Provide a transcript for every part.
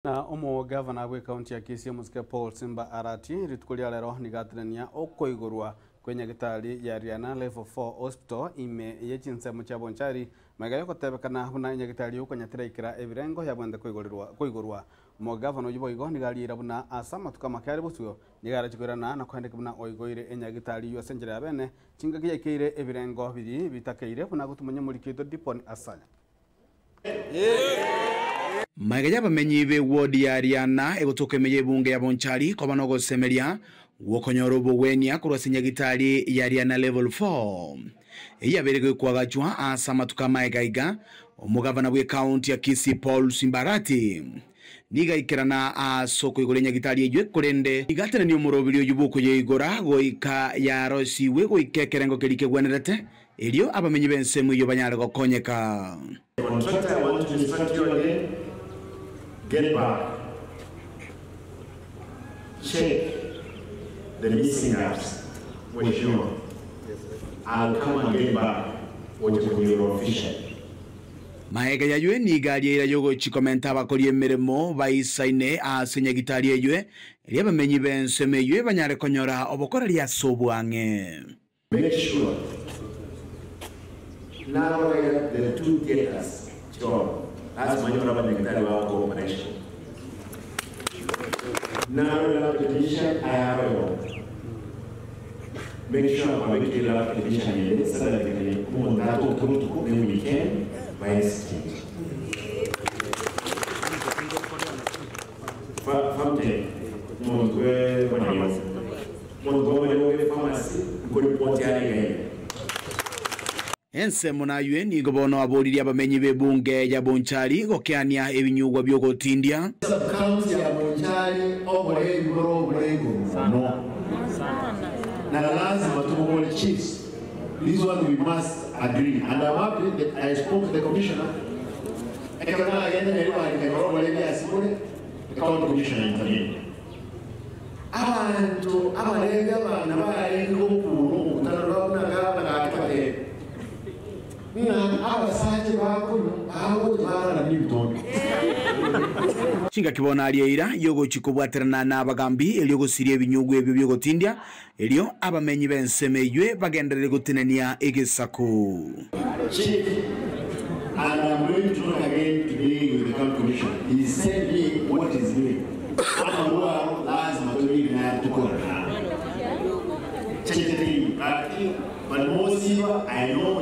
Na gavana gwe kaunti ya Kisii Musike Paul Simba Arati ritukulia lero nigatirania okoigurwa kwenye gitari ya Riana Level 4 Hospital ime yechinse mucha bonchari magayo kotebekana huna nyagitari uko nyatira ikira ebirengo yabwende koigurwa gavana ujubo igo nigalira buna asama tukama kari busuyo nigara chikirana na kwandika buna oigoire enyagitari yo senjera yabene chingagiye kire ebirengo biri bitakeire buna gutumunye muri kito dipon asanya Magaya bamenyi be ward ya Riana egotoke meye bunge ya bonchari kwa banogo semeria wokonyoro bogwenia kurwasinya nyagitari ya Riana Level 4 iya berege kwagachwa asama tukama egaiga omugavana bwe county ya Kisii Paul Simba Arati niga ikirana asoko igole nyagitari ejwe kurende igatera ni omurobiri ojubuko ye igora goika ya rosi we goikekerengo kelike gwenerete elio abamenyi bensemu yo banyare gokonyeka contractor. I want to instruct you again. Get back. Check the missing apps. We're sure. I'll come and get back with your official. Maega ya yue ni gari ya yogo chikomenta bakori emiremo baisaine asenya gitari yue ria bamenyi benseme yue banyare konyora obokora ria sobwange. Make sure now the two theaters job as manyora banyagitari wa cooperation. Now the petition I have make sure we get the petition in so that we can move that to when we can by state. Famte mongwe wanyo mongwe pharmacy ko report ya ngai. Ense muna yue gobono aboriria bamenyi be bunge ya bonchari gokeania ebinyugwa byogotindia County ya bonchari obore iboro no na lazima tubone chiefs. This one we must agree, and I'm happy that I spoke to the commissioner. I can again the county commissioner intervened. Abantu abalega bana barenga okuru utarabona gabana abasaje bakuru abo bara nibton Chinga kibona aliyeira yogo chikobwaterana na abagambi eliogo sirie binyugu ebyo byogotindia elio abamenyi benseme yue bagenderere gutinania egesako. Chief, and I'm going to talk again today with the county commissioner. He said me what is doing. But most I know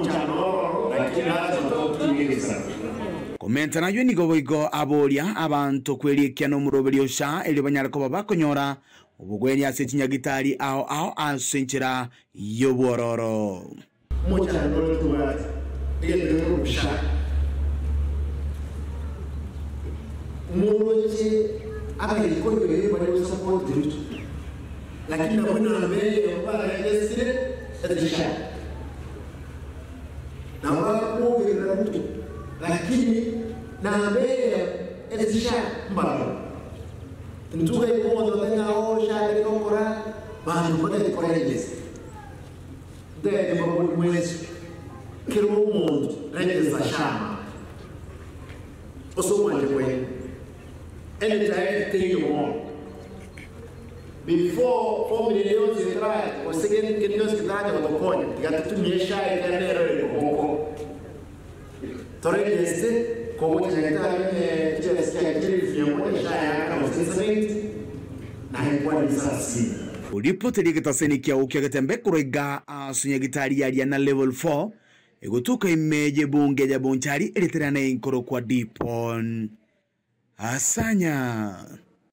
Komenta na yue nigoboigo aboria abantu kwerikia no muroberi osha elio banyare ko babakonyora ubugweni asechinya gitari ao asenchera yobororo. Mucha no tuwa ile rusha muroje abaiko yeye bari support dirutu lakini nabona mbele mbara yesire etisha na wako bila mtu lakini na mbele etisha mbara ntuke kwa ndo tena osha ile kokora bali mbona ikora yesi de mbabu mwezi kero mundo regeza shama osomanje kwenye anything you want. Before 4 million zitrai, or second million zitrai on the point, you got to me shy and never go. Torrente, come to just can't if you want to shy, I was listening. I want to see. Ulipoteli kitaseni kia ukia ketembe kurega asunya gitari ya Riana Level 4 egotuka imeje bunge ya bonchari eliterane inkoro kwa dipon asanya.